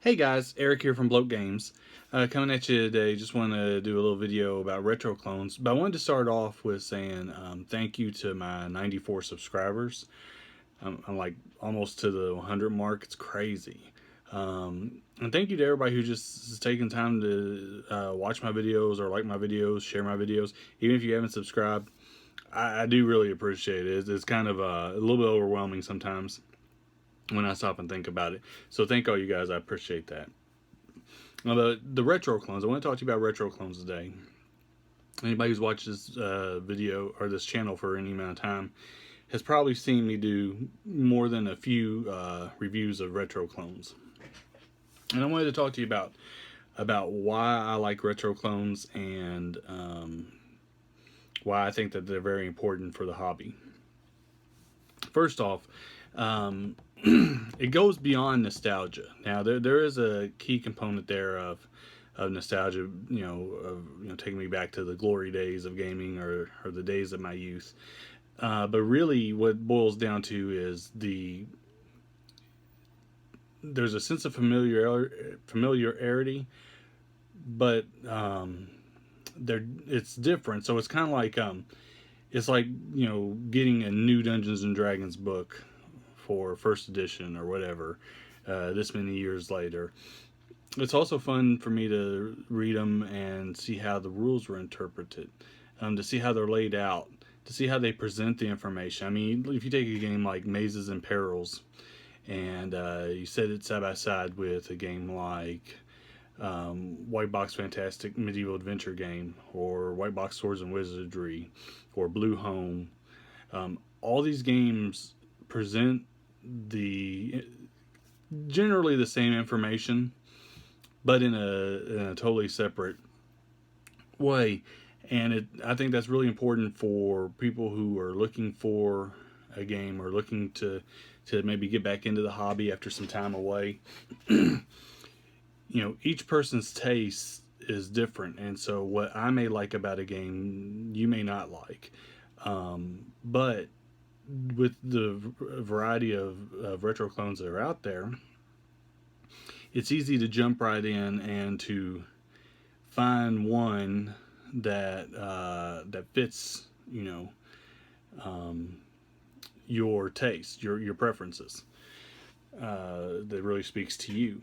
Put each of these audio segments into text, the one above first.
Hey guys, Eric here from Bloke Games. Coming at you today, just want to do a little video about retro clones. But I wanted to start off with saying thank you to my 94 subscribers. I'm like almost to the 100 mark. It's crazy. And thank you to everybody who just is taking time to watch my videos or like my videos, share my videos. Even if you haven't subscribed, I do really appreciate it. It's kind of a little bit overwhelming sometimes when I stop and think about it. So thank all you guys. I appreciate that. Now, the retro clones. I want to talk to you about retro clones today. Anybody who's watched this video or this channel for any amount of time has probably seen me do more than a few reviews of retro clones. And I wanted to talk to you about why I like retro clones and why I think that they're very important for the hobby. First off, it goes beyond nostalgia. Now, there is a key component there of nostalgia, taking me back to the glory days of gaming or the days of my youth. But really, what it boils down to is there's a sense of familiarity, but it's different. So it's kind of like it's like getting a new Dungeons and Dragons book for first edition or whatever this many years later. It's also fun for me to read them and see how the rules were interpreted, to see how they're laid out, to see how they present the information. I mean, if you take a game like Mazes and Perils and you set it side by side with a game like White Box Fantastic Medieval Adventure Game or White Box Swords and Wizardry or Blue Home, all these games present generally the same information, but in a totally separate way. And I think that's really important for people who are looking for a game or looking to maybe get back into the hobby after some time away. Each person's taste is different, and so what I may like about a game, you may not like. But with the variety of retro clones that are out there, it's easy to jump right in and to find one that fits, your taste, your preferences. That really speaks to you.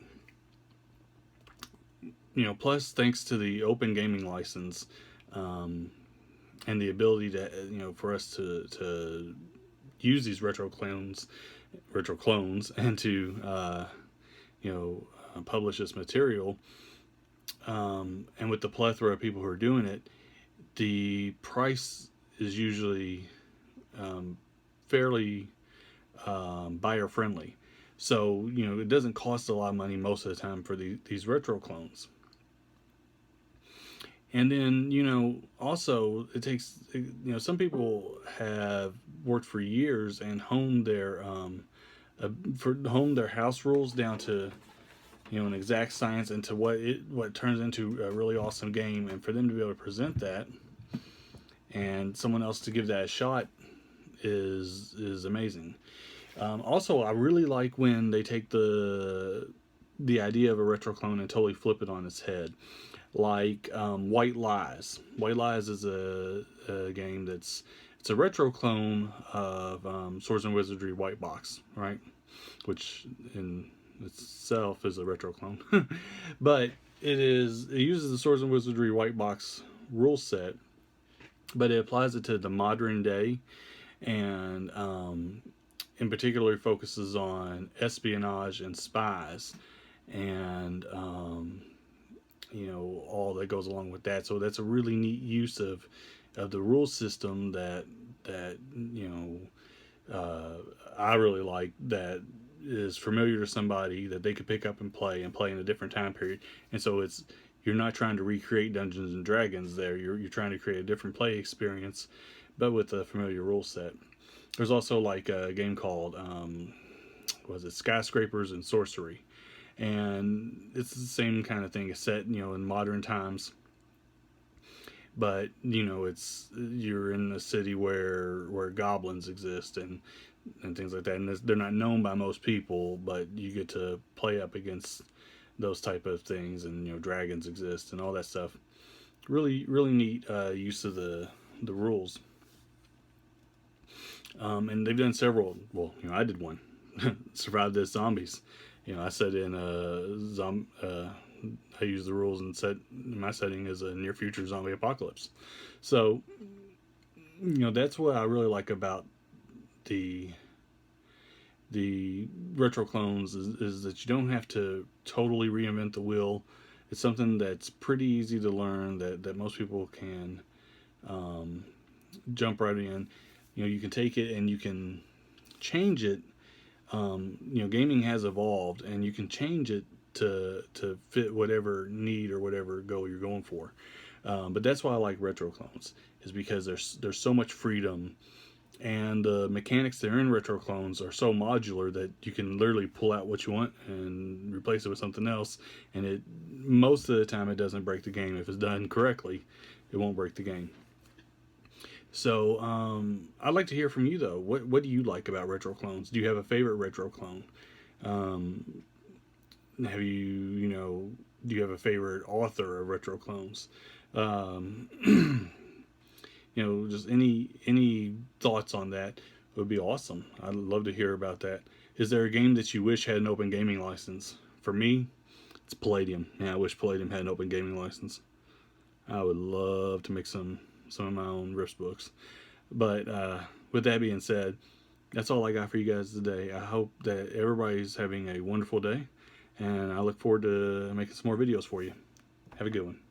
Plus, thanks to the open gaming license and the ability to, for us to use these retro clones, and to publish this material. And with the plethora of people who are doing it, the price is usually fairly buyer friendly. So it doesn't cost a lot of money most of the time for these retro clones. And then, also it takes, some people have worked for years and honed their house rules down to, an exact science into what turns into a really awesome game. And for them to be able to present that and someone else to give that a shot is amazing. Also, I really like when they take the idea of a retro clone and totally flip it on its head. Like White Lies. White Lies is a game it's a retro clone of Swords and Wizardry White Box, right? Which in itself is a retro clone, but it uses the Swords and Wizardry White Box rule set, but it applies it to the modern day, and in particular focuses on espionage and spies, and all that goes along with that. So that's a really neat use of the rule system that I really like, that is familiar to somebody that they could pick up and play in a different time period. And so you're not trying to recreate Dungeons and Dragons there. You're trying to create a different play experience, but with a familiar rule set. There's also like a game called Skyscrapers and Sorcery, and it's the same kind of thing. It's set in modern times, but you're in a city where goblins exist and things like that, and they're not known by most people, but you get to play up against those type of things, and dragons exist and all that stuff. Really neat use of the rules. And they've done several. Well, I did one. Survived as zombies. I set in I use the rules and set my setting as a near future zombie apocalypse. So that's what I really like about the retro clones is that you don't have to totally reinvent the wheel. It's something that's pretty easy to learn that most people can jump right in. You can take it and you can change it. Gaming has evolved, and you can change it to fit whatever need or whatever goal you're going for. But that's why I like retro clones, is because there's so much freedom, and the mechanics that are in retro clones are so modular that you can literally pull out what you want and replace it with something else. And it most of the time it doesn't break the game. If it's done correctly, it won't break the game. So I'd like to hear from you though. What do you like about retro clones? Do you have a favorite retro clone? Um, have do you have a favorite author of retro clones? Um, just any thoughts on that would be awesome. I'd love to hear about that. Is there a game that you wish had an open gaming license? For me, it's Palladium. Yeah, I wish Palladium had an open gaming license. I would love to make some of my own Rifts books. But with that being said, that's all I got for you guys today. I hope that everybody's having a wonderful day, and I look forward to making some more videos for you. Have a good one.